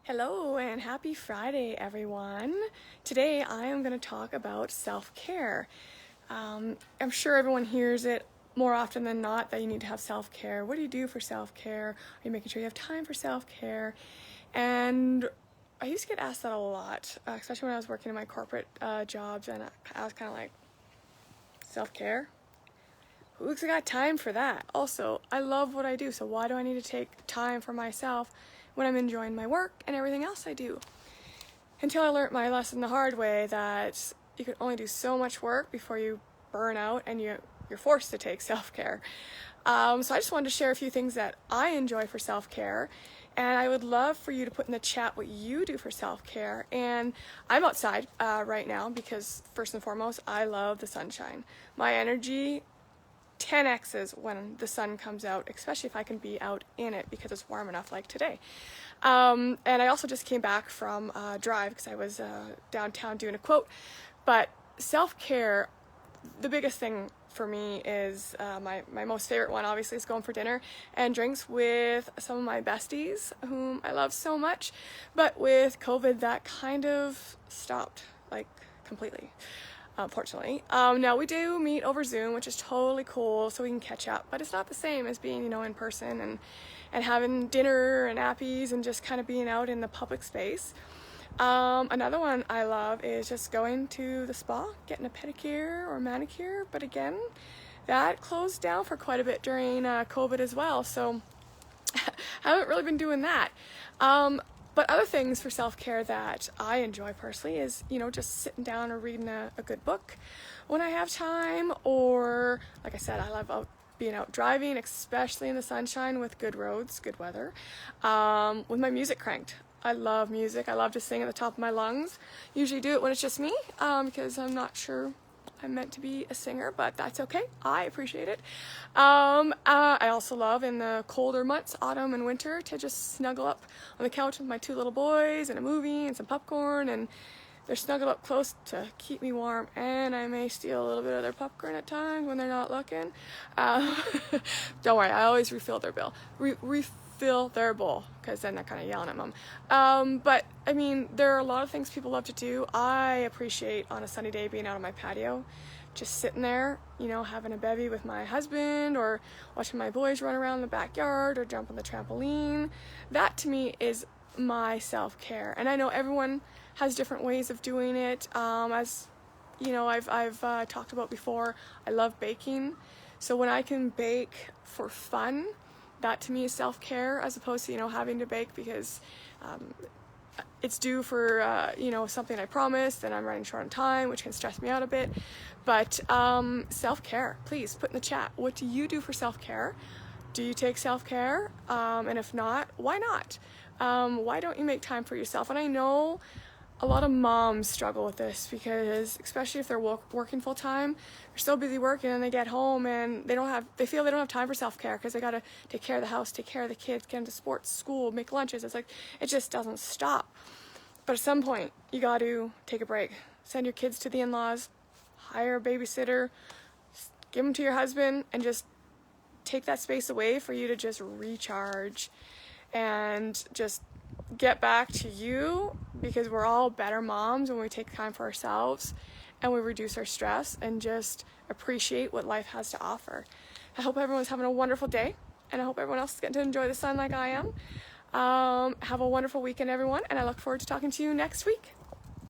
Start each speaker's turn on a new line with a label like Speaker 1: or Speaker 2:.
Speaker 1: Hello and happy Friday, everyone. Today I am going to talk about self-care. I'm sure everyone hears it more often than not that you need to have self-care. What do you do for self-care? Are you making sure you have time for self-care? And I used to get asked that a lot, especially when I was working in my corporate jobs, and I was kind of like, self-care? Who's got time for that? Also, I love what I do, so why do I need to take time for myself when I'm enjoying my work and everything else I do? Until I learned my lesson the hard way that you can only do so much work before you burn out and you're forced to take self-care. So I just wanted to share a few things that I enjoy for self-care, and I would love for you to put in the chat what you do for self-care. And I'm outside right now because, first and foremost, I love the sunshine. My energy 10x's when the sun comes out, especially if I can be out in it because it's warm enough like today. And I also just came back from a drive because I was downtown doing a quote. But self-care, the biggest thing for me is my most favorite one obviously is going for dinner and drinks with some of my besties whom I love so much. But with COVID, that kind of stopped, like, completely. Unfortunately. Now we do meet over Zoom, which is totally cool, so we can catch up, but it's not the same as being, in person and having dinner and appies and just kind of being out in the public space. Another one I love is just going to the spa, getting a pedicure or manicure, but again, that closed down for quite a bit during COVID as well, so haven't really been doing that. But other things for self-care that I enjoy personally is, just sitting down or reading a good book when I have time, or, like I said, I love being out driving, especially in the sunshine with good roads, good weather, with my music cranked. I love music. I love to sing at the top of my lungs. Usually do it when it's just me, because I'm not sure I'm meant to be a singer, but that's okay. I appreciate it. I also love in the colder months, autumn and winter, to just snuggle up on the couch with my two little boys and a movie and some popcorn, and they're snuggled up close to keep me warm, and I may steal a little bit of their popcorn at times when they're not looking. Don't worry, I always refill their refill their bowl, because then they're kind of yelling at mom. But I mean, there are a lot of things people love to do. I appreciate on a sunny day being out on my patio, just sitting there, having a bevy with my husband, or watching my boys run around the backyard or jump on the trampoline. That to me is my self-care, and I know everyone has different ways of doing it. As I've talked about before, I love baking, so when I can bake for fun, that to me is self-care, as opposed to having to bake because it's due for something I promised and I'm running short on time, which can stress me out a bit. But self-care, please put in the chat, what do you do for self-care? Do you take self-care? And if not, why not? Why don't you make time for yourself? And I know a lot of moms struggle with this because, especially if they're working full time, they're so busy working and they get home and they feel they don't have time for self-care because they got to take care of the house, take care of the kids, get into sports, school, make lunches. It's like, it just doesn't stop. But at some point, you got to take a break. Send your kids to the in-laws, hire a babysitter, give them to your husband, and just take that space away for you to just recharge and just get back to you, because we're all better moms when we take time for ourselves and we reduce our stress and just appreciate what life has to offer. I hope everyone's having a wonderful day, and I hope everyone else is getting to enjoy the sun like I am. Have a wonderful weekend, everyone, and I look forward to talking to you next week.